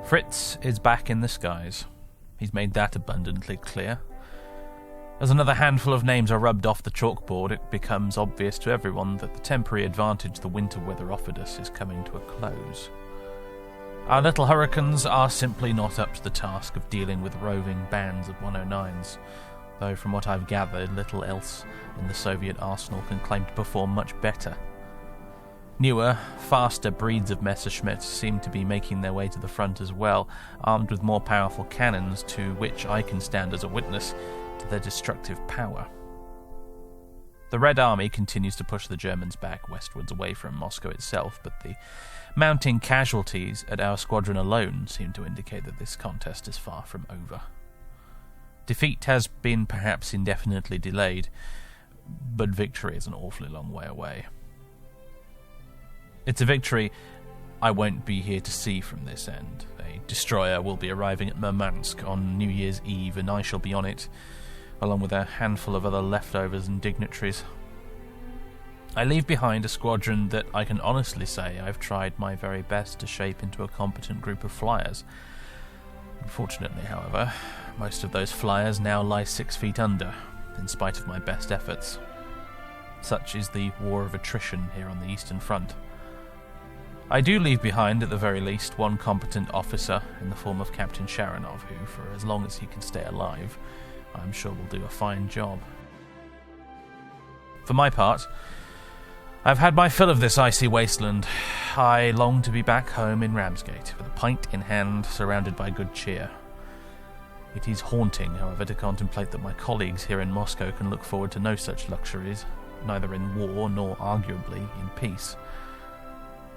Fritz is back in the skies. He's made that abundantly clear. As another handful of names are rubbed off the chalkboard, it becomes obvious to everyone that the temporary advantage the winter weather offered us is coming to a close. Our little hurricanes are simply not up to the task of dealing with roving bands of 109s, though from what I've gathered, little else in the Soviet arsenal can claim to perform much better. Newer, faster breeds of Messerschmitt seem to be making their way to the front as well, armed with more powerful cannons to which I can stand as a witness to their destructive power. The Red Army continues to push the Germans back westwards away from Moscow itself, but the mounting casualties at our squadron alone seem to indicate that this contest is far from over. Defeat has been perhaps indefinitely delayed, but victory is an awfully long way away. It's a victory I won't be here to see from this end. A destroyer will be arriving at Murmansk on New Year's Eve, and I shall be on it, along with a handful of other leftovers and dignitaries. I leave behind a squadron that I can honestly say I've tried my very best to shape into a competent group of flyers. Unfortunately, however, most of those flyers now lie 6 feet under, in spite of my best efforts. Such is the war of attrition here on the Eastern Front. I do leave behind, at the very least, one competent officer in the form of Captain Sharonov, who, for as long as he can stay alive, I'm sure will do a fine job. For my part, I've had my fill of this icy wasteland. I long to be back home in Ramsgate, with a pint in hand, surrounded by good cheer. It is haunting, however, to contemplate that my colleagues here in Moscow can look forward to no such luxuries, neither in war nor, arguably, in peace.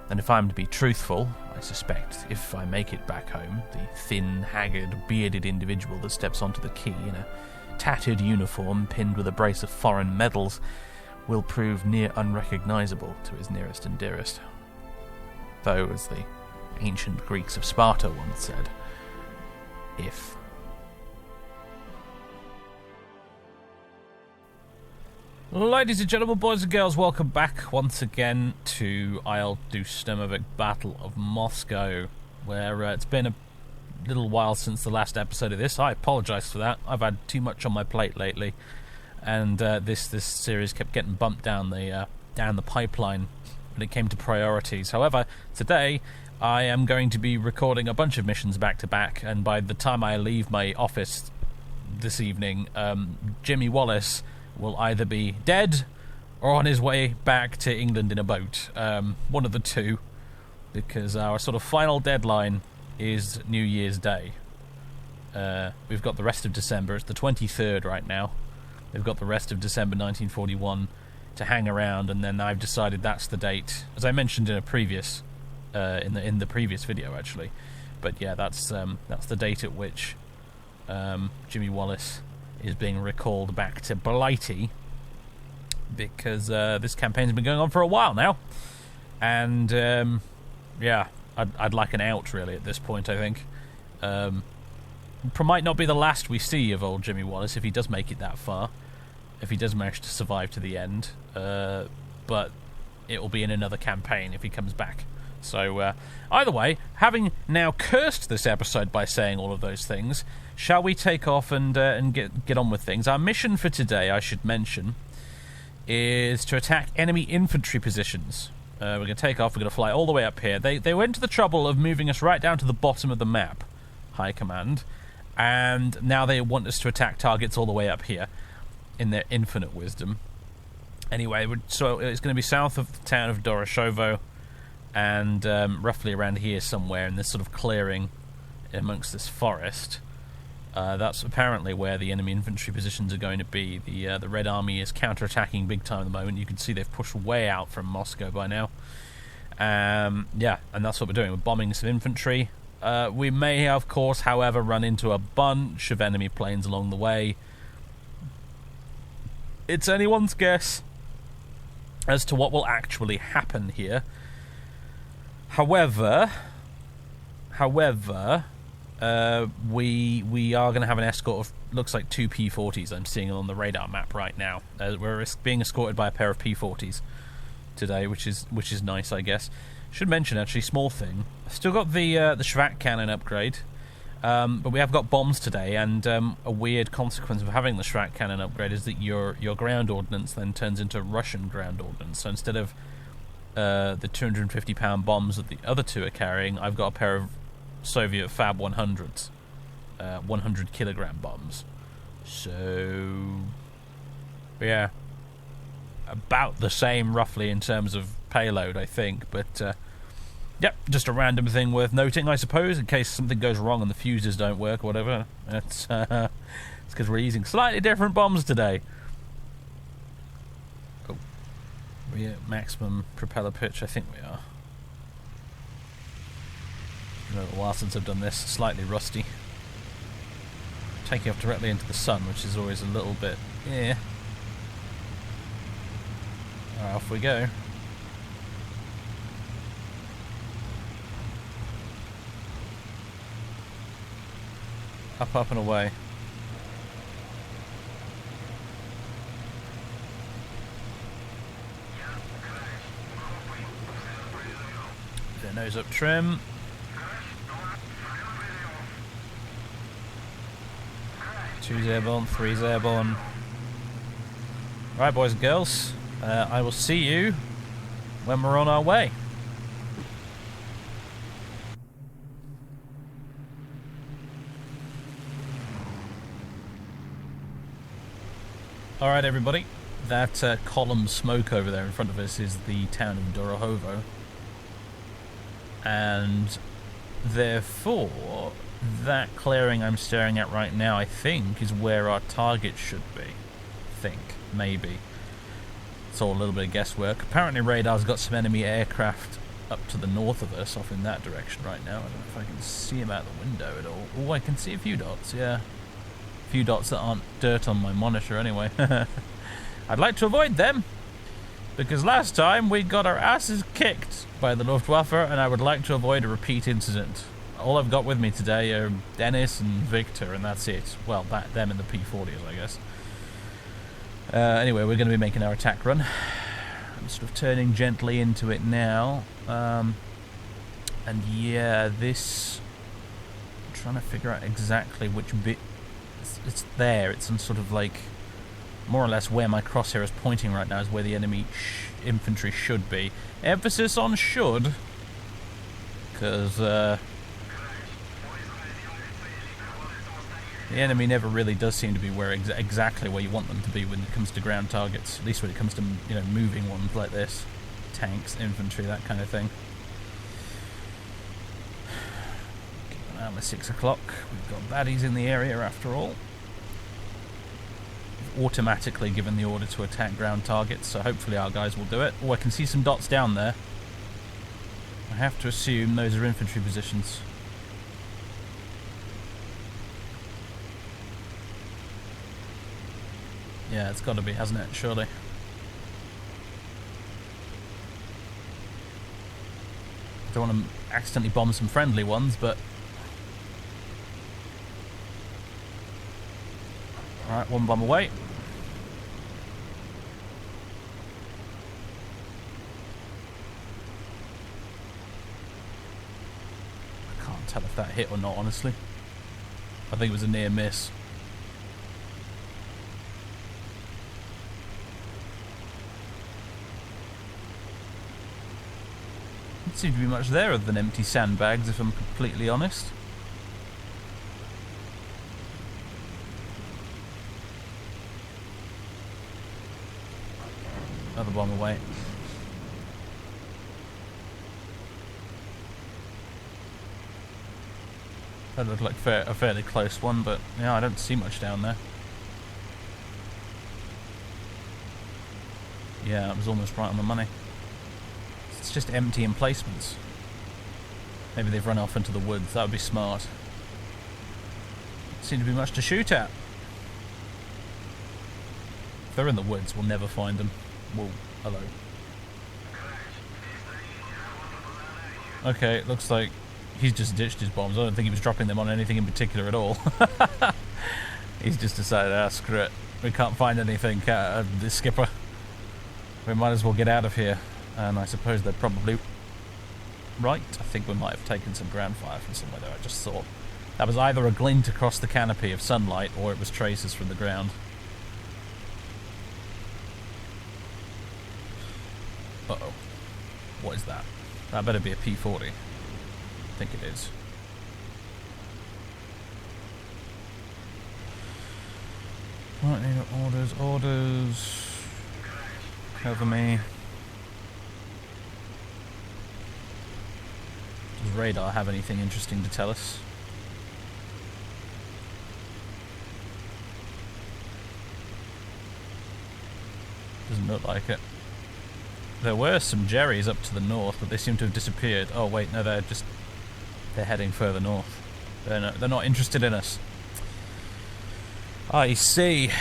And if I'm to be truthful, I suspect, if I make it back home, the thin, haggard, bearded individual that steps onto the quay in a tattered uniform pinned with a brace of foreign medals will prove near unrecognisable to his nearest and dearest. Though, as the ancient Greeks of Sparta once said, if. Ladies and gentlemen, boys and girls, welcome back once again to IL-2 Stemovic Battle of Moscow, where it's been a little while since the last episode of this. I apologise for that. I've had too much on my plate lately, and this series kept getting bumped down the pipeline when it came to priorities. However, today I am going to be recording a bunch of missions back to back, and by the time I leave my office this evening, Jimmy Wallace will either be dead or on his way back to England in a boat. One of the two, because our sort of final deadline is New Year's Day. We've got the rest of December. It's the 23rd right now. We've got the rest of December 1941 to hang around, and then I've decided that's the date, as I mentioned in a previous in the previous video actually. But yeah, that's the date at which Jimmy Wallace is being recalled back to Blighty, because this campaign's been going on for a while now, and yeah, I'd like an out really at this point. I think might not be the last we see of old Jimmy Wallace if he does make it that far, if he does manage to survive to the end, but it will be in another campaign if he comes back. So either way, having now cursed this episode by saying all of those things, shall we take off and get on with things? Our mission for today, I should mention, is to attack enemy infantry positions. We're going to take off, we're going to fly all the way up here. They went to the trouble of moving us right down to the bottom of the map, High Command, and now they want us to attack targets all the way up here, in their infinite wisdom. Anyway, so it's going to be south of the town of Doroshovo, and roughly around here somewhere in this sort of clearing amongst this forest. That's apparently where the enemy infantry positions are going to be. The Red Army is counter-attacking big time at the moment. You can see they've pushed way out from Moscow by now. Yeah, and that's what we're doing. We're bombing some infantry. We may, of course, however, run into a bunch of enemy planes along the way. It's anyone's guess as to what will actually happen here. However, we are going to have an escort of, looks like 2 P-40s I'm seeing on the radar map right now. We're being escorted by a pair of P-40s today, which is nice, I guess. Should mention, actually, small thing. Still got the Schwack cannon upgrade, but we have got bombs today, and a weird consequence of having the Schwack cannon upgrade is that your ground ordnance then turns into Russian ground ordnance. So instead of the 250-pound bombs that the other two are carrying, I've got a pair of Soviet Fab 100s, 100-kilogram bombs. So, yeah, about the same roughly in terms of payload, I think, but yep, just a random thing worth noting, I suppose, in case something goes wrong and the fuses don't work or whatever. It's because we're using slightly different bombs today. Oh, we're at maximum propeller pitch, I think we are. It's been a little while since I've done this, slightly rusty. Taking off directly into the sun, which is always a little bit, yeah. Alright, off we go. Up, up and away. Their nose up trim. Two's airborne, three's airborne. Right, boys and girls, I will see you when we're on our way. Alright everybody, that column smoke over there in front of us is the town of Dorohovo, and therefore that clearing I'm staring at right now, I think, is where our target should be. Maybe. It's all a little bit of guesswork. Apparently radar's got some enemy aircraft up to the north of us, off in that direction right now. I don't know if I can see them out the window at all. Oh, I can see a few dots, yeah. A few dots that aren't dirt on my monitor anyway. I'd like to avoid them, because last time we got our asses kicked by the Luftwaffe, and I would like to avoid a repeat incident. All I've got with me today are Dennis and Victor, and that's it. Well, them and the P-40s, I guess. Anyway, we're going to be making our attack run. I'm sort of turning gently into it now. And yeah, this... I'm trying to figure out exactly which bit... It's there. It's on sort of like... more or less where my crosshair is pointing right now is where the enemy infantry should be. Emphasis on should. Because, the enemy never really does seem to be where exactly where you want them to be when it comes to ground targets. At least when it comes to, you know, moving ones like this, tanks, infantry, that kind of thing. Keep an eye on the 6 o'clock. We've got baddies in the area after all. We've automatically given the order to attack ground targets, so hopefully our guys will do it. Oh, I can see some dots down there. I have to assume those are infantry positions. Yeah, it's got to be, hasn't it? Surely. Don't want to accidentally bomb some friendly ones, but... Alright, one bomb away. I can't tell if that hit or not, honestly. I think it was a near miss. Seem to be much there other than empty sandbags, if I'm completely honest. Another bomb away. That looked like a fairly close one, but yeah, I don't see much down there. Yeah, it was almost right on the money. It's just empty emplacements. Maybe they've run off into the woods. That would be smart. Doesn't seem to be much to shoot at. If they're in the woods, we'll never find them. Whoa, hello. Okay, it looks like he's just ditched his bombs. I don't think he was dropping them on anything in particular at all. He's just decided, screw it. We can't find anything, the skipper. We might as well get out of here. And I suppose they're probably right. I think we might have taken some ground fire from somewhere there. I just thought that was either a glint across the canopy of sunlight or it was traces from the ground. Uh-oh. What is that? That better be a P40. I think it is. Right, need orders. Cover me. Does radar have anything interesting to tell us? Doesn't look like it. There were some Jerrys up to the north, but they seem to have disappeared. Oh wait, no, they're heading further north. They're not interested in us. I see.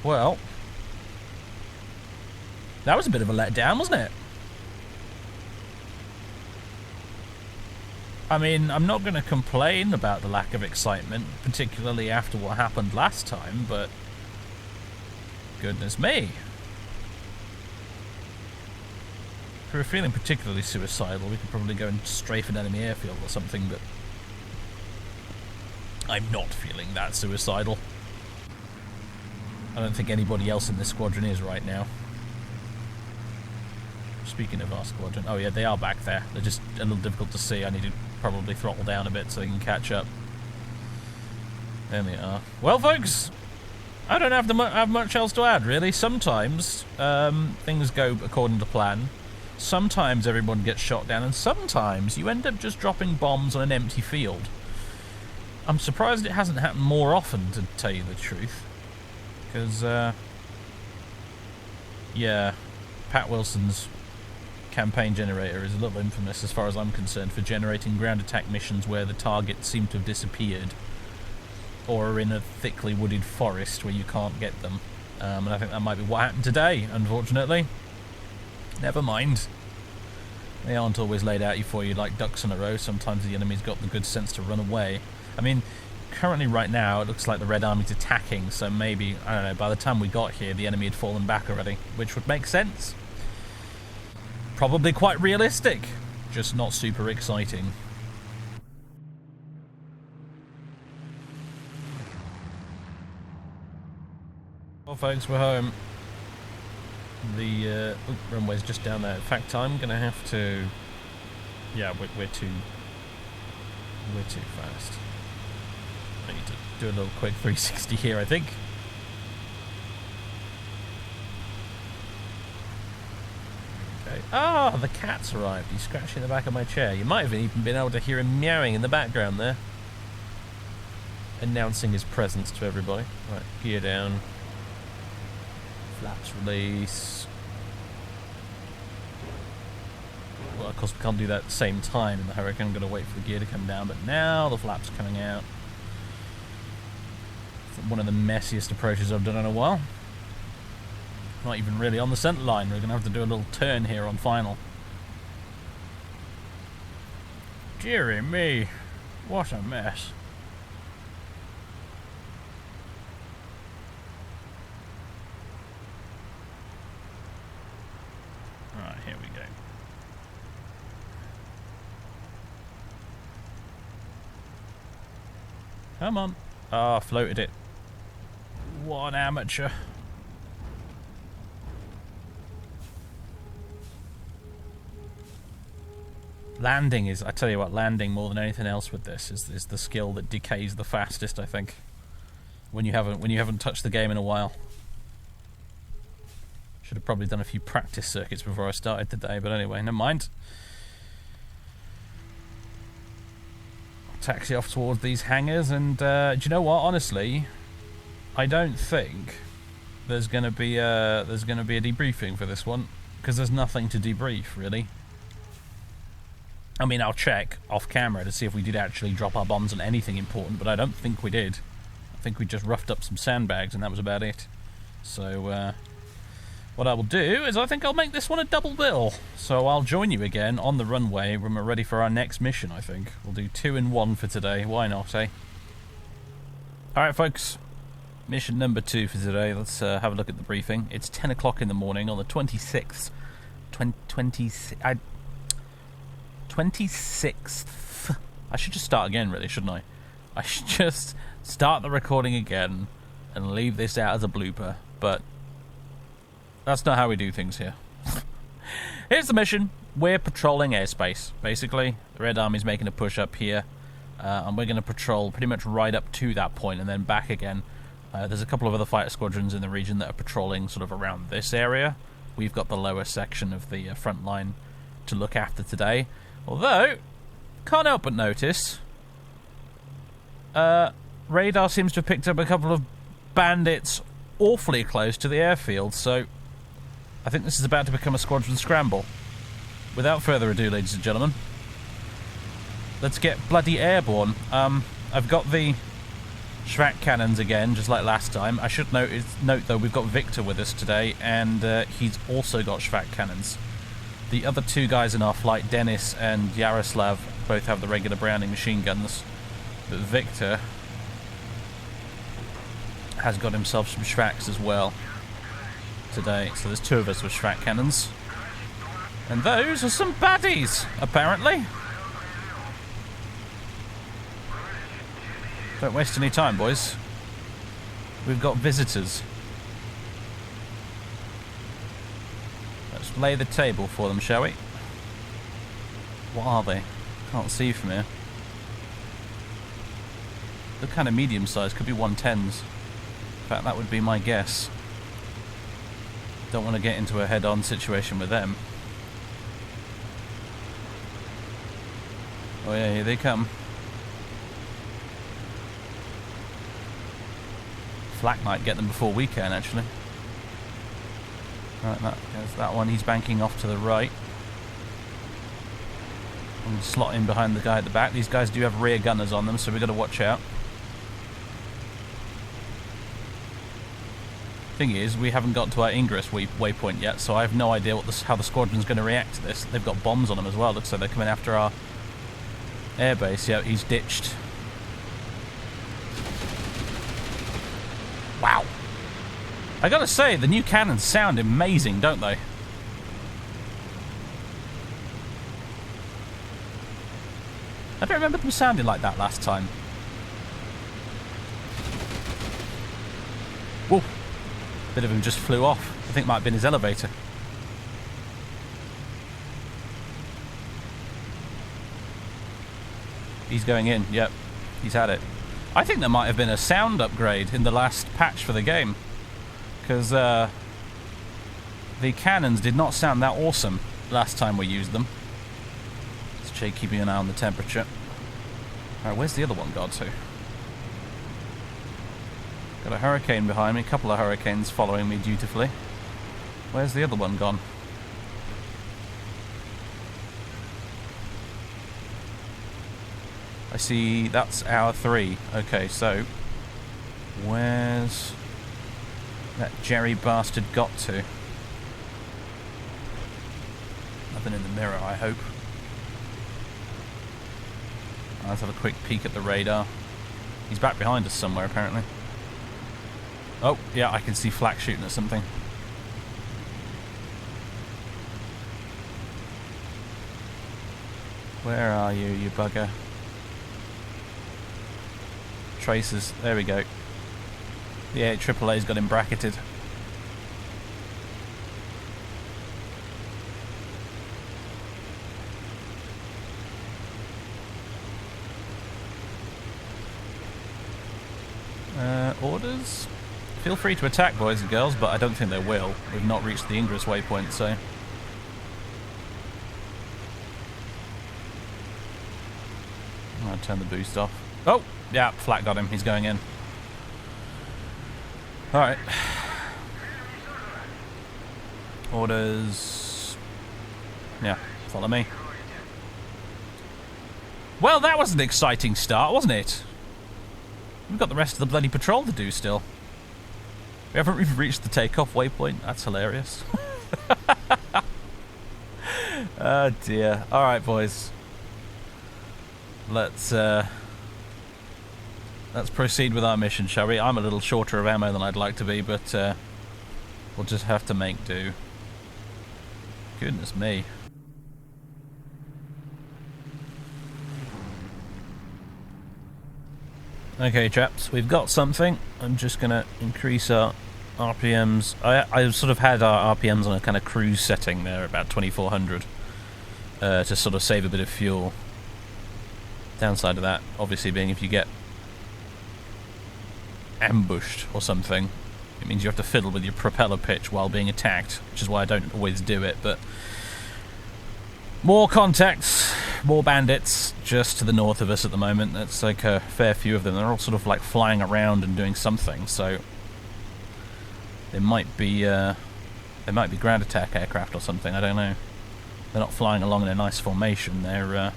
Well, that was a bit of a letdown, wasn't it? I mean, I'm not going to complain about the lack of excitement, particularly after what happened last time, but goodness me. If we were feeling particularly suicidal, we could probably go and strafe an enemy airfield or something, but I'm not feeling that suicidal. I don't think anybody else in this squadron is right now. Speaking of our squadron, oh yeah, they are back there. They're just a little difficult to see. I need to probably throttle down a bit so they can catch up. There they are. Well, folks, I don't have much else to add, really. Sometimes things go according to plan. Sometimes everyone gets shot down, and sometimes you end up just dropping bombs on an empty field. I'm surprised it hasn't happened more often, to tell you the truth. Because, yeah, Pat Wilson's campaign generator is a little infamous, as far as I'm concerned, for generating ground attack missions where the targets seem to have disappeared, or are in a thickly wooded forest where you can't get them. And I think that might be what happened today, unfortunately. Never mind. They aren't always laid out for you like ducks in a row. Sometimes the enemy's got the good sense to run away. I mean, currently right now it looks like the Red Army's attacking, so maybe, I don't know, by the time we got here the enemy had fallen back already, which would make sense. Probably quite realistic, just not super exciting. Well, folks, we're home. The runway's just down there. In fact, I'm gonna have to. Yeah, we're too fast. I need to do a little quick 360 here, I think. Okay. Ah, the cat's arrived. He's scratching the back of my chair. You might have even been able to hear him meowing in the background there, announcing his presence to everybody. Right, gear down. Flaps release. Well, of course we can't do that at the same time in the Hurricane. I'm going to wait for the gear to come down, but now the flaps are coming out. One of the messiest approaches I've done in a while. Not even really on the centre line. We're going to have to do a little turn here on final. Dearie me, what a mess. Right, here we go. Come on. Ah, floated it. What an amateur. Landing is, I tell you what, landing more than anything else with this is the skill that decays the fastest, I think. When you haven't touched the game in a while. Should have probably done a few practice circuits before I started today, but anyway, never mind. I'll taxi off towards these hangars, and do you know what? Honestly, I don't think there's going to be a debriefing for this one, because there's nothing to debrief really. I mean, I'll check off camera to see if we did actually drop our bombs on anything important, but I don't think we did. I think we just roughed up some sandbags, and that was about it. So, what I will do is I think I'll make this one a double bill. So I'll join you again on the runway when we're ready for our next mission, I think. We'll do 2 in 1 for today. Why not, eh? Alright, folks. Mission number 2 for today. Let's have a look at the briefing. It's 10 o'clock in the morning on the 26th. 26th. I should just start again, really, shouldn't I? I should just start the recording again and leave this out as a blooper, but that's not how we do things here. Here's the mission. We're patrolling airspace, basically. The Red Army's making a push up here, and we're going to patrol pretty much right up to that point and then back again. There's a couple of other fighter squadrons in the region that are patrolling sort of around this area. We've got the lower section of the front line to look after today. Although, can't help but notice, radar seems to have picked up a couple of bandits awfully close to the airfield, so I think this is about to become a squadron scramble. Without further ado, ladies and gentlemen, let's get bloody airborne. I've got the Schwack cannons again, just like last time. I should note though, we've got Victor with us today, and he's also got Schwack cannons. The other two guys in our flight, Dennis and Yaroslav, both have the regular Browning machine guns, but Victor has got himself some Schwacks as well today. So there's two of us with Schwack cannons. And those are some baddies, apparently. Don't waste any time, boys. We've got visitors. Let's lay the table for them, shall we? What are they? Can't see from here. They're kind of medium-sized, could be 110s. In fact, that would be my guess. Don't want to get into a head-on situation with them. Oh yeah, here they come. Flak might get them before we can, actually. Right, there's that one. He's banking off to the right. And slot in behind the guy at the back. These guys do have rear gunners on them, so we've got to watch out. Thing is, we haven't got to our ingress waypoint yet, so I have no idea how the squadron's going to react to this. They've got bombs on them as well. Looks like they're coming after our airbase. Yeah, he's ditched. Wow. I gotta say, the new cannons sound amazing, don't they? I don't remember them sounding like that last time. Whoa. Bit of him just flew off. I think it might have been his elevator. He's going in. Yep. He's had it. I think there might have been a sound upgrade in the last patch for the game. Because the cannons did not sound that awesome last time we used them. It's Jay keeping an eye on the temperature. Alright, where's the other one gone to? Got a hurricane behind me, a couple of hurricanes following me dutifully. Where's the other one gone? I see that's hour 3. Okay, so where's that Jerry bastard got to? Nothing in the mirror, I hope. Let's have a quick peek at the radar. He's back behind us somewhere, apparently. Oh, yeah, I can see Flak shooting at something. Where are you, you bugger? Tracers, there we go. Yeah, AAA's got him bracketed. Orders? Feel free to attack, boys and girls, but I don't think they will. We've not reached the ingress waypoint, so... I'm going to turn the boost off. Oh! Yeah, Flak got him. He's going in. Alright. Orders... Yeah, follow me. Well, that was an exciting start, wasn't it? We've got the rest of the bloody patrol to do still. We haven't even reached the takeoff waypoint. That's hilarious. Oh dear. Alright, boys. Let's proceed with our mission, shall we? I'm a little shorter of ammo than I'd like to be, but we'll just have to make do. Goodness me. Okay, chaps, we've got something. I'm just going to increase our RPMs. I sort of had our RPMs on a kind of cruise setting there, about 2400, to sort of save a bit of fuel. Downside of that, obviously, being if you get ambushed or something, it means you have to fiddle with your propeller pitch while being attacked, which is why I don't always do it, but more contacts, more bandits just to the north of us at the moment. That's like a fair few of them. They're all sort of like flying around and doing something, so they might be ground attack aircraft or something, I don't know. They're not flying along in a nice formation, they're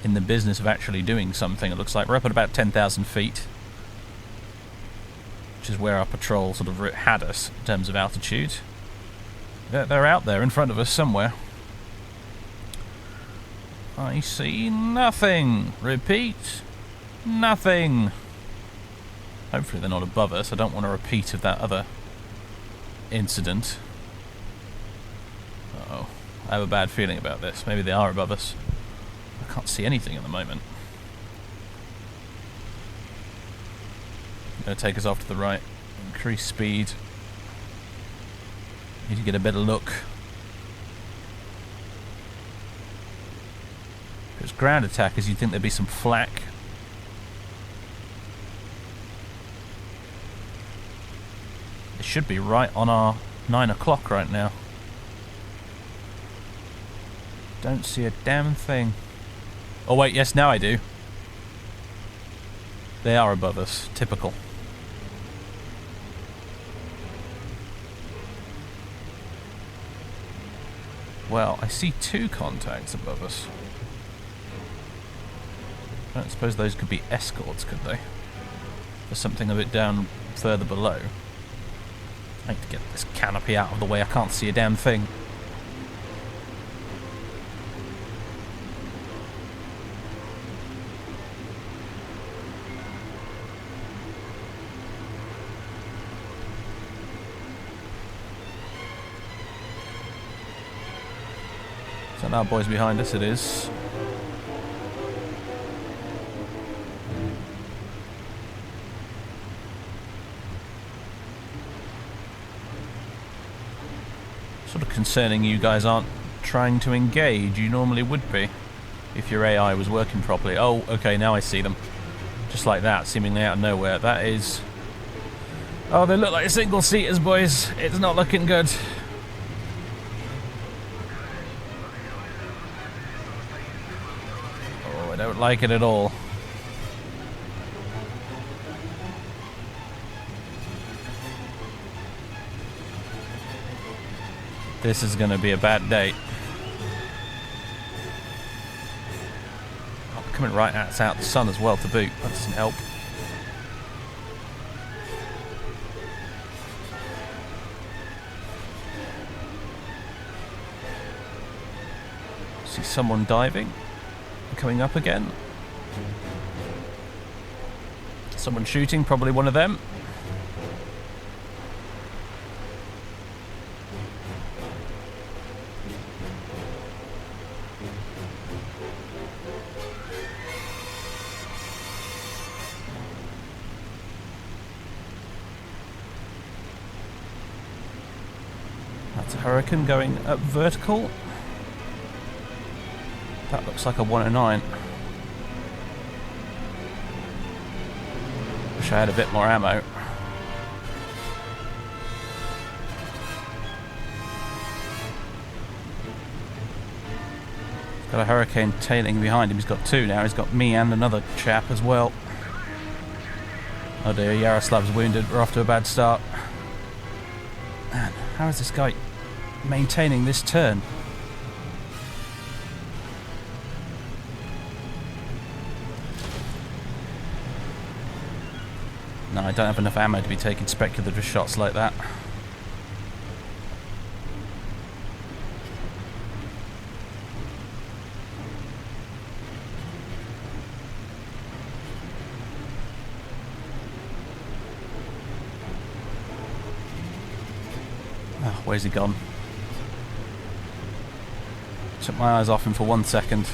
in the business of actually doing something, it looks like. We're up at about 10,000 feet, which is where our patrol sort of had us in terms of altitude. They're out there in front of us somewhere. I see nothing. Repeat, nothing. Hopefully they're not above us. I don't want a repeat of that other incident. Uh-oh. I have a bad feeling about this. Maybe they are above us. I can't see anything at the moment. Going to take us off to the right. Increase speed. Need to get a better look. If it's ground attackers, you'd think there'd be some flak. It should be right on our 9 o'clock right now. Don't see a damn thing. Oh wait, yes, now I do. They are above us. Typical. Well, I see 2 contacts above us. I don't suppose those could be escorts, could they? There's something a bit down further below. I need to get this canopy out of the way. I can't see a damn thing. So now, boys behind us, it is. Sort of concerning you guys aren't trying to engage. You normally would be if your AI was working properly. Oh, okay, now I see them. Just like that, seemingly out of nowhere. That is... Oh, they look like single-seaters, boys. It's not looking good. Oh, I don't like it at all. This is going to be a bad day. Oh, coming right at us out the sun as well to boot. That doesn't help. See someone diving. Coming up again. Someone shooting, probably one of them. That's a Hurricane going up vertical. That looks like a 109. Wish I had a bit more ammo. He's got a Hurricane tailing behind him. He's got 2 now. He's got me and another chap as well. Oh dear, Yaroslav's wounded. We're off to a bad start. Man, how is this guy maintaining this turn? No, I don't have enough ammo to be taking speculative shots like that. Oh, where's he gone? Took my eyes off him for 1 second.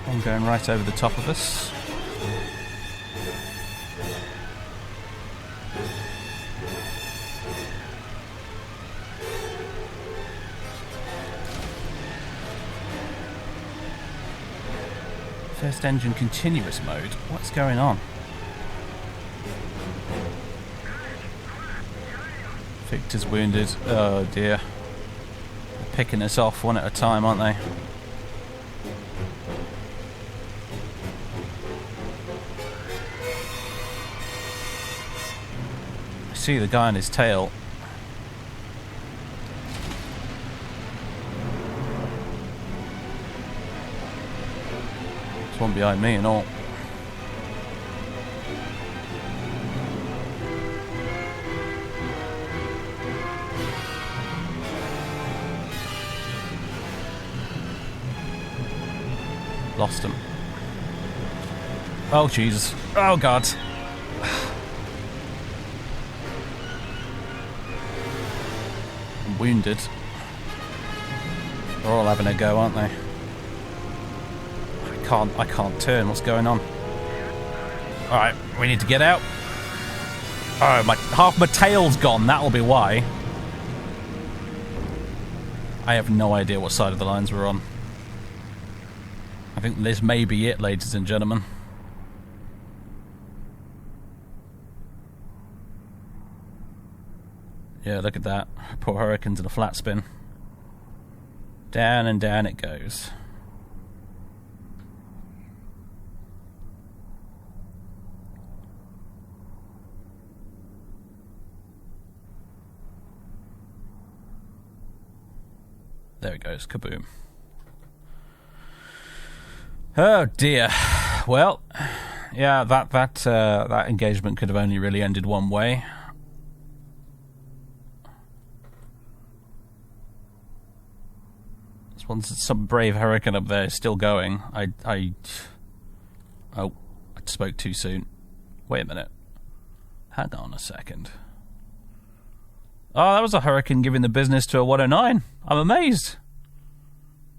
One going right over the top of us. First engine continuous mode. What's going on? Victor's wounded. Oh dear. They're picking us off one at a time, aren't they? I see the guy on his tail. There's one behind me and all. Lost him. Oh Jesus. Oh God. I'm wounded. They're all having a go, aren't they? I can't turn. What's going on? Alright, we need to get out. Oh, half my tail's gone. That'll be why. I have no idea what side of the lines we're on. I think this may be it, ladies and gentlemen. Yeah, look at that. Poor Hurricane's in a flat spin. Down and down it goes. There it goes, kaboom. Oh dear. Well, yeah, that engagement could have only really ended one way. This one's some brave Hurricane up there, still going. Oh, I spoke too soon. Wait a minute. Hang on a second. Oh, that was a Hurricane giving the business to a 109. I'm amazed.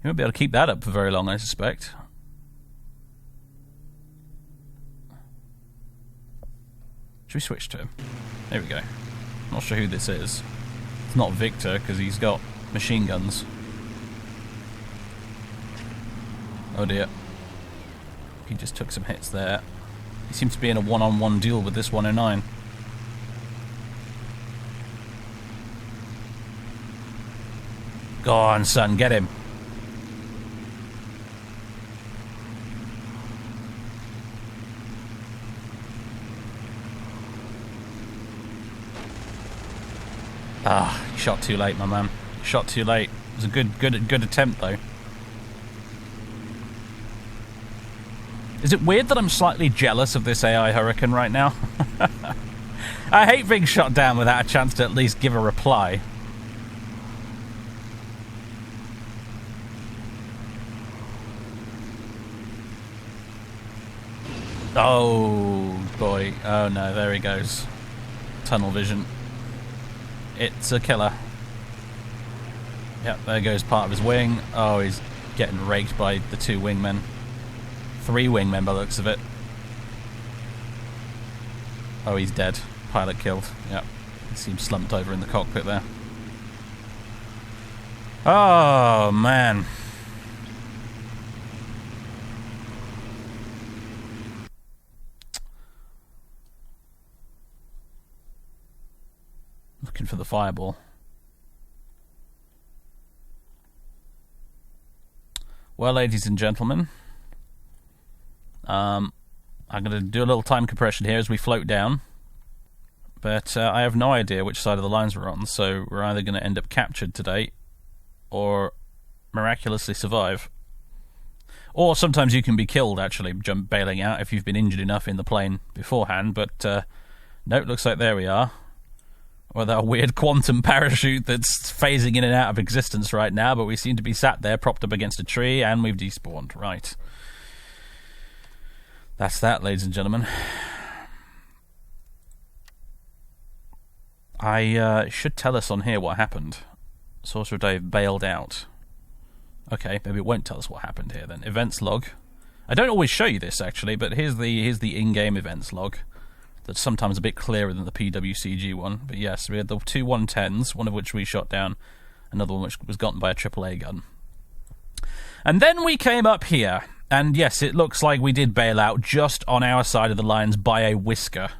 You won't be able to keep that up for very long, I suspect. Should we switch to him? There we go. Not sure who this is. It's not Victor, because he's got machine guns. Oh dear. He just took some hits there. He seems to be in a one-on-one duel with this 109. Go on, son, get him. Ah, you shot too late, my man. Shot too late. It was a good attempt, though. Is it weird that I'm slightly jealous of this AI Hurricane right now? I hate being shot down without a chance to at least give a reply. Oh boy. Oh no, there he goes. Tunnel vision. It's a killer. Yep, there goes part of his wing. Oh, he's getting raked by the two wingmen. 3 wingmen by the looks of it. Oh, he's dead. Pilot killed. Yep. He seems slumped over in the cockpit there. Oh, man. Looking for the fireball. Well, ladies and gentlemen, I'm going to do a little time compression here as we float down. But I have no idea which side of the lines we're on, so we're either going to end up captured today or miraculously survive. Or sometimes you can be killed, actually, bailing out if you've been injured enough in the plane beforehand. But no, it looks like there we are. With our weird quantum parachute that's phasing in and out of existence right now, but we seem to be sat there propped up against a tree and we've despawned. Right. That's that, ladies and gentlemen. I should tell us on here what happened. SorcererDave bailed out. Okay, maybe it won't tell us what happened here then. Events log. I don't always show you this, actually, but here's the in-game events log. That's sometimes a bit clearer than the PWCG one. But yes, we had the two 110s, one of which we shot down, another one which was gotten by a AAA gun. And then we came up here, and yes, it looks like we did bail out just on our side of the lines by a whisker.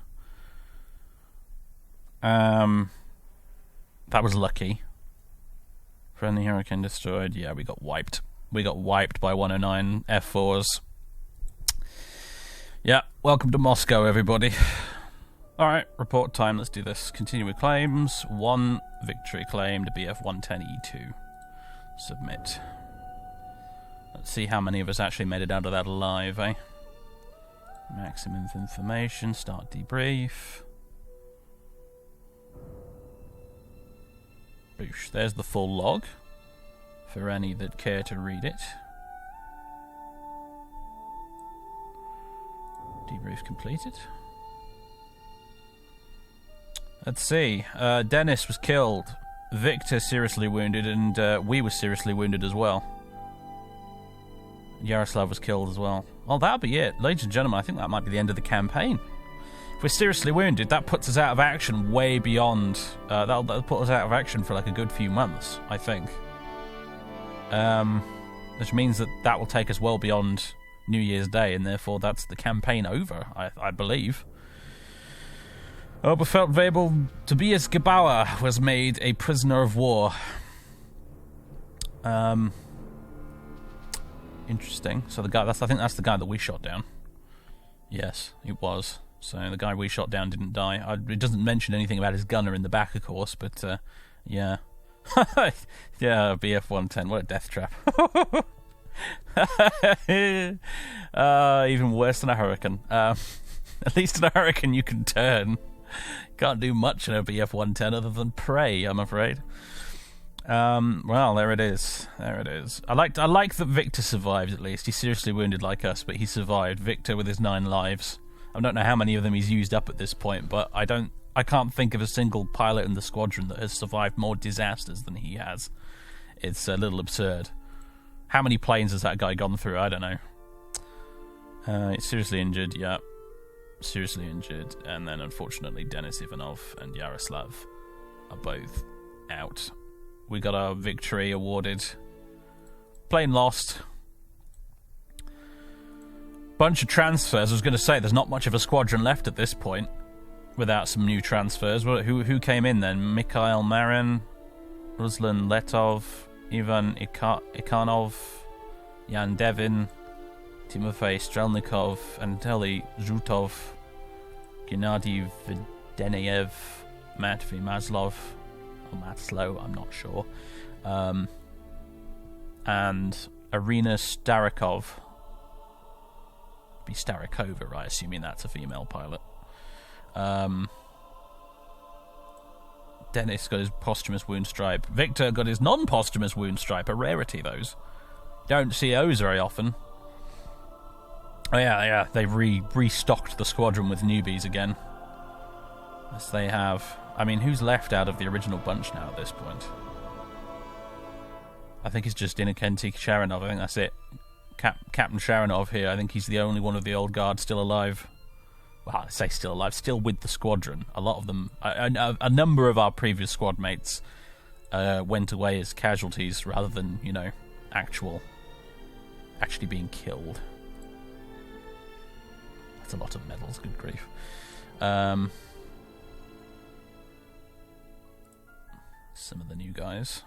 That was lucky. Friendly Hurricane destroyed. Yeah, we got wiped. We got wiped by 109 F4s. Yeah, welcome to Moscow, everybody. Alright, report time, let's do this. Continue with claims. 1 victory claimed, BF-110E2. Submit. Let's see how many of us actually made it out of that alive, eh? Maximum information, start debrief. Boosh, there's the full log, for any that care to read it. Debrief completed. Let's see. Dennis was killed. Victor seriously wounded, and we were seriously wounded as well. Yaroslav was killed as well. Well, that'll be it. Ladies and gentlemen, I think that might be the end of the campaign. If we're seriously wounded, that puts us out of action way beyond... that'll put us out of action for like a good few months, I think. Which means that will take us well beyond New Year's Day, and therefore that's the campaign over, I believe. Oberfeld Weibel Tobias Gebauer was made a prisoner of war. Interesting. So the guy, I think that's the guy that we shot down. Yes, it was. So the guy we shot down didn't die. It doesn't mention anything about his gunner in the back, of course, but yeah. Yeah, BF-110, what a death trap. Even worse than a hurricane. At least in a hurricane you can turn. Can't do much in a BF-110 other than pray, I'm afraid. Well, there it is. There it is. I like that Victor survived, at least. He's seriously wounded like us, but he survived. Victor with his 9 lives. I don't know how many of them he's used up at this point, but I can't think of a single pilot in the squadron that has survived more disasters than he has. It's a little absurd. How many planes has that guy gone through? I don't know. He's seriously injured, yeah. Seriously injured. And then, unfortunately, Denis Ivanov and Yaroslav are both out. We got our victory awarded. Plane lost. Bunch of transfers. I was going to say, there's not much of a squadron left at this point without some new transfers. Well, who came in then? Mikhail Marin, Ruslan Letov, Ivan Ikanov, Jan Devin, Timofey Strelnikov, Anatoly Zhutov, Gennady Vedeneyev, Matvey Maslov, or Matslow, I'm not sure, and Irina Starikov. Be Starikova, right? Assuming that's a female pilot. Dennis got his posthumous wound stripe. Victor got his non-posthumous wound stripe. A rarity, those. Don't see those very often. Oh yeah, they've restocked the squadron with newbies again. Yes, they have. I mean, who's left out of the original bunch now at this point? I think it's just Innokenty Sharonov. I think that's it. Captain Sharonov here. I think he's the only one of the old guard still alive. Well, I say still alive, still with the squadron. A lot of them, a number of our previous squad mates went away as casualties rather than, you know, actually being killed. That's a lot of medals, good grief. Some of the new guys.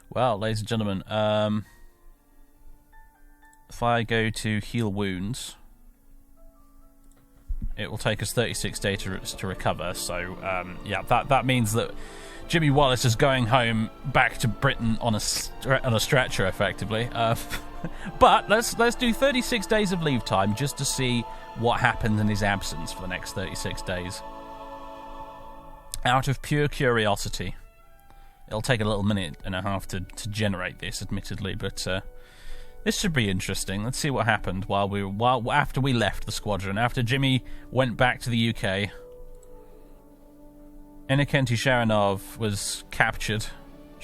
Well, ladies and gentlemen, if I go to heal wounds, it will take us 36 days to recover. So, yeah, that means that Jimmy Wallace is going home back to Britain on a stretcher, effectively. But let's do 36 days of leave time just to see what happens in his absence for the next 36 days. Out of pure curiosity. It'll take a little minute and a half to generate this, admittedly, but this should be interesting. Let's see what happened after we left the squadron. After Jimmy went back to the UK, Innokenty Sharonov was captured.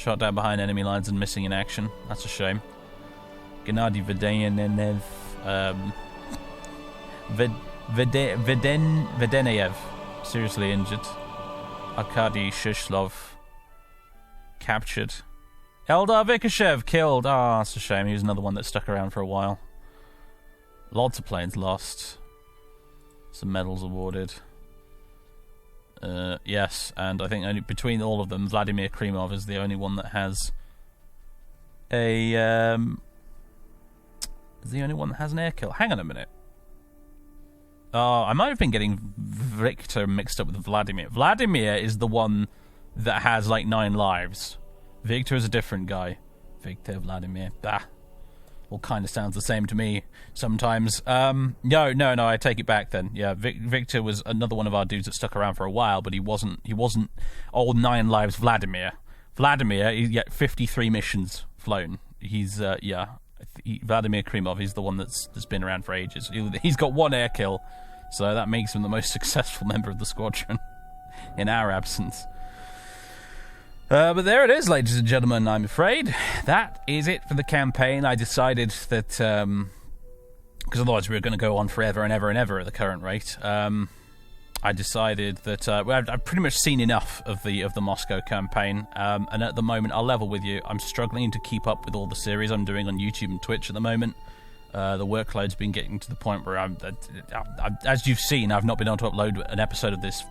Shot down behind enemy lines and missing in action. That's a shame. Gennady Vedeneyev, seriously injured. Arkady Shishlov, captured. Eldar Vikashev, killed. Ah, that's a shame. He was another one that stuck around for a while. Lots of planes lost. Some medals awarded. Yes, and I think only between all of them, Vladimir Krimov is the only one that has a an air kill. Hang on a minute. Oh, I might have been getting Victor mixed up with Vladimir. Vladimir is the one that has like 9 lives. Victor is a different guy. Victor, Vladimir. Bah. All kind of sounds the same to me sometimes. No, I take it back then. Yeah, Victor was another one of our dudes that stuck around for a while, but he wasn't old 9 lives Vladimir. Vladimir, he 53 missions flown. He's, Vladimir Krimov, he's the one that's been around for ages. He's got 1 air kill, so that makes him the most successful member of the squadron in our absence. But there it is, ladies and gentlemen, I'm afraid. That is it for the campaign. I decided that, because otherwise we were going to go on forever and ever and ever at the current rate, I decided that I've pretty much seen enough of the Moscow campaign, and at the moment, I'll level with you, I'm struggling to keep up with all the series I'm doing on YouTube and Twitch at the moment. The workload's been getting to the point where as you've seen, I've not been able to upload an episode of this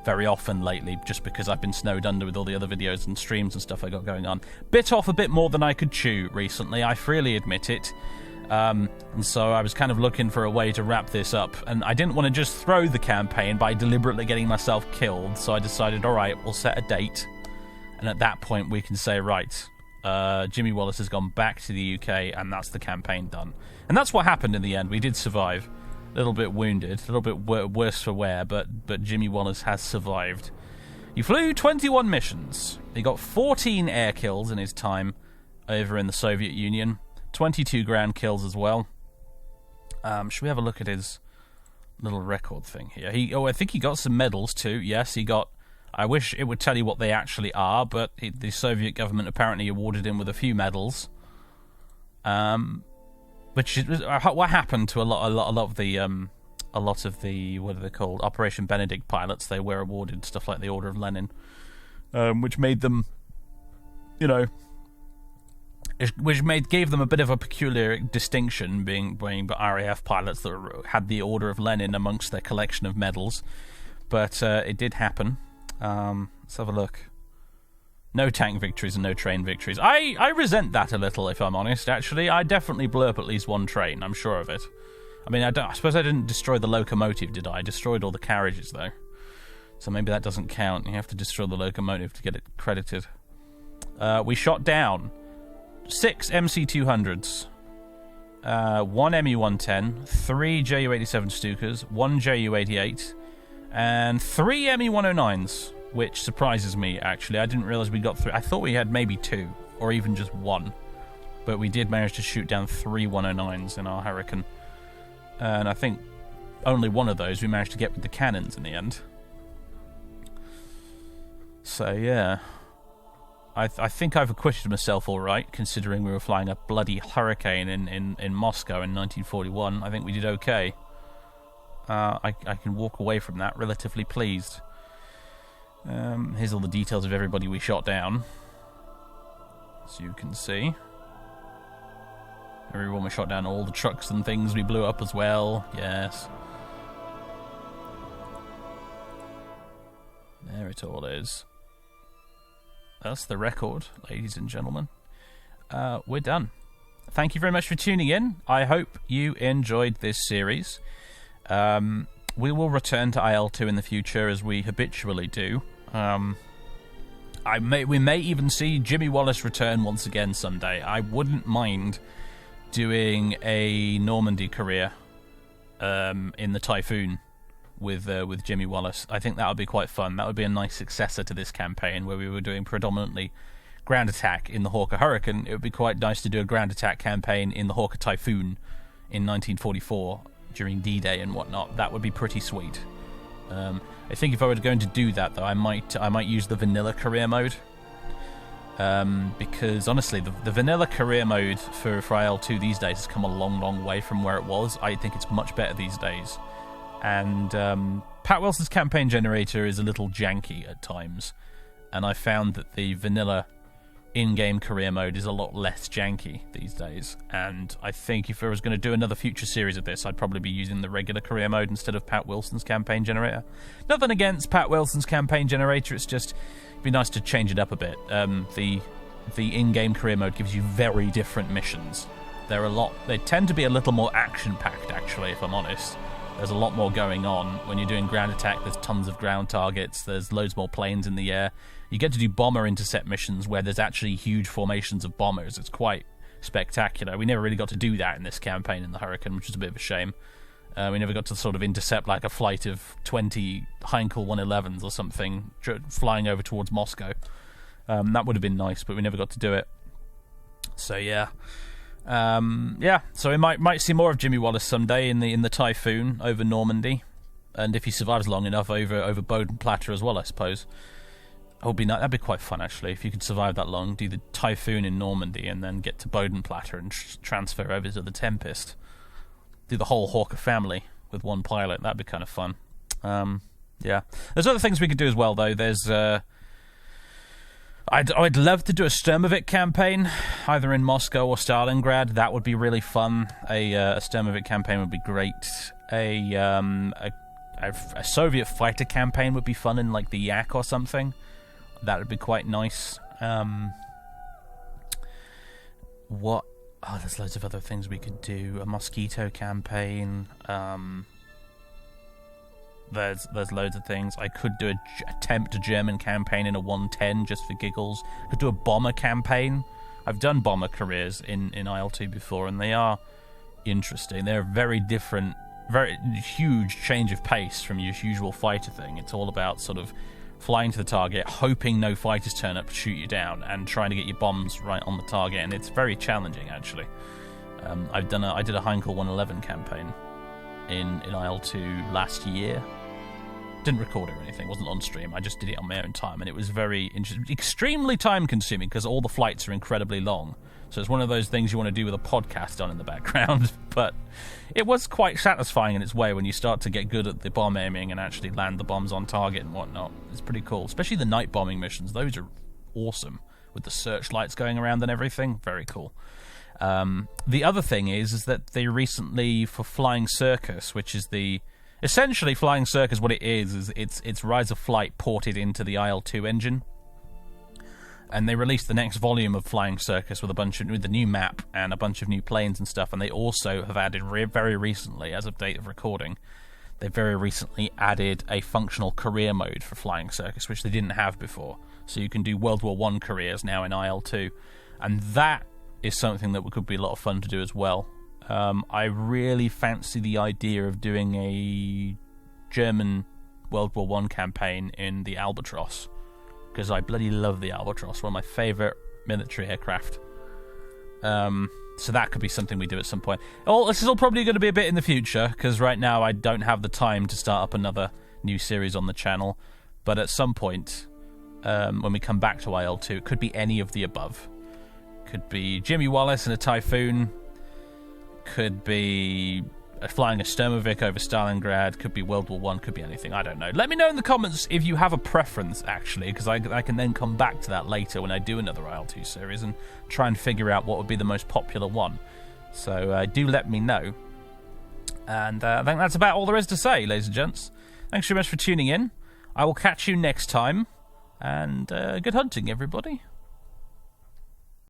very often lately, just because I've been snowed under with all the other videos and streams and stuff I got going on. Bit off a bit more than I could chew recently, I freely admit it. And so I was kind of looking for a way to wrap this up, and I didn't want to just throw the campaign by deliberately getting myself killed, so I decided, alright, we'll set a date, and at that point we can say, right, Jimmy Wallace has gone back to the UK, and that's the campaign done. And that's what happened in the end. We did survive. A little bit wounded, a little bit worse for wear, but Jimmy Wallace has survived. He flew 21 missions. He got 14 air kills in his time over in the Soviet Union. 22 ground kills as well. Should we have a look at his little record thing here? I think he got some medals too. Yes, he got... I wish it would tell you what they actually are, but the Soviet government apparently awarded him with a few medals. Which is what happened to a lot of the what are they called, Operation Benedict pilots. They were awarded stuff like the Order of Lenin, which made them, gave them a bit of a peculiar distinction, being RAF pilots that had the Order of Lenin amongst their collection of medals. But it did happen. Let's have a look. No tank victories and no train victories. I resent that a little, if I'm honest, actually. I definitely blew up at least 1 train, I'm sure of it. I mean, I suppose I didn't destroy the locomotive, did I? I destroyed all the carriages, though. So maybe that doesn't count. You have to destroy the locomotive to get it credited. We shot down 6 MC-200s, 1 MU-110, 3 Ju-87 Stukas, 1 Ju-88, and 3 ME-109s. Which surprises me, actually. I didn't realise we got 3. I thought we had maybe 2, or even just 1. But we did manage to shoot down 3 109s in our Hurricane. And I think only one of those we managed to get with the cannons in the end. So, yeah. I think I've acquitted myself all right, considering we were flying a bloody Hurricane in Moscow in 1941. I think we did okay. I can walk away from that relatively pleased. Here's all the details of everybody we shot down, as you can see. Everyone we shot down, all the trucks and things we blew up as well. Yes. There it all is. That's the record, ladies and gentlemen. We're done. Thank you very much for tuning in. I hope you enjoyed this series. We will return to IL-2 in the future, as we habitually do. We may even see Jimmy Wallace return once again someday. I wouldn't mind doing a Normandy career in the Typhoon with Jimmy Wallace. I think that would be quite fun. That would be a nice successor to this campaign, where we were doing predominantly ground attack in the Hawker Hurricane. It would be quite nice to do a ground attack campaign in the Hawker Typhoon in 1944 during D-Day and whatnot. That would be pretty sweet. I think if I were going to do that, though, I might use the vanilla career mode. Because honestly, the vanilla career mode for IL-2 these days has come a long way from where it was. I think it's much better these days. And Pat Wilson's campaign generator is a little janky at times, and I found that the vanilla in-game career mode is a lot less janky these days. And I think if I was going to do another future series of this, I'd probably be using the regular career mode instead of Pat Wilson's campaign generator. Nothing against Pat Wilson's campaign generator, it's just it'd be nice to change it up a bit. The in-game career mode gives you very different missions. They tend to be a little more action-packed, actually, if I'm honest. There's a lot more going on. When you're doing ground attack, there's tons of ground targets, there's loads more planes in the air. You get to do bomber intercept missions where there's actually huge formations of bombers. It's quite spectacular. We never really got to do that in this campaign in the Hurricane, which is a bit of a shame. We never got to sort of intercept like a flight of 20 Heinkel 111s or something flying over towards Moscow. That would have been nice, but we never got to do it. So yeah. So we might see more of Jimmy Wallace someday in the Typhoon over Normandy, and if he survives long enough over Bodenplatte as well, I suppose. That'd be quite fun actually if you could survive that long. Do the Typhoon in Normandy and then get to Bodenplatte and transfer over to the Tempest. Do the whole Hawker family with one pilot. That'd be kind of fun. Yeah, there's other things we could do as well though. There's I'd love to do a Sturmovik campaign, either in Moscow or Stalingrad. That would be really fun. A Sturmovik campaign would be great. A Soviet fighter campaign would be fun in like the Yak or something. That would be quite nice. There's loads of other things we could do. A Mosquito campaign. There's loads of things. I could attempt a German campaign in a 110 just for giggles. I could do a bomber campaign. I've done bomber careers in IL-2 before, and they are interesting. They're very different, very huge change of pace from your usual fighter thing. It's all about sort of flying to the target, hoping no fighters turn up to shoot you down, and trying to get your bombs right on the target. And it's very challenging, actually. I did a Heinkel 111 campaign in IL-2 last year. Didn't record it or anything, wasn't on stream. I just did it on my own time, and it was very extremely time consuming because all the flights are incredibly long. So it's one of those things you want to do with a podcast on in the background. But it was quite satisfying in its way when you start to get good at the bomb aiming and actually land the bombs on target and whatnot. It's pretty cool, especially the night bombing missions. Those are awesome with the searchlights going around and everything. Very cool. The other thing is that they recently, for Flying Circus, which is essentially Flying Circus, what it is it's Rise of Flight ported into the IL-2 engine, and they released the next volume of Flying Circus with the new map and a bunch of new planes and stuff. And they also have added very recently, as of date of recording, they very recently added a functional career mode for Flying Circus, which they didn't have before. So you can do World War I careers now in IL-2, and that is something that could be a lot of fun to do as well. I really fancy the idea of doing a German World War I campaign in the Albatross, because I bloody love the Albatross, one of my favourite military aircraft. So that could be something we do at some point. This is all probably going to be a bit in the future, because right now I don't have the time to start up another new series on the channel. But at some point, when we come back to IL-2, it could be any of the above. Could be Jimmy Wallace in a Typhoon. Could be flying a Sturmovik over Stalingrad. Could be World War I. Could be anything. I don't know. Let me know in the comments if you have a preference, actually, because I can then come back to that later when I do another IL-2 series and try and figure out what would be the most popular one. So do let me know. And I think that's about all there is to say, ladies and gents. Thanks very much for tuning in. I will catch you next time. And good hunting, everybody.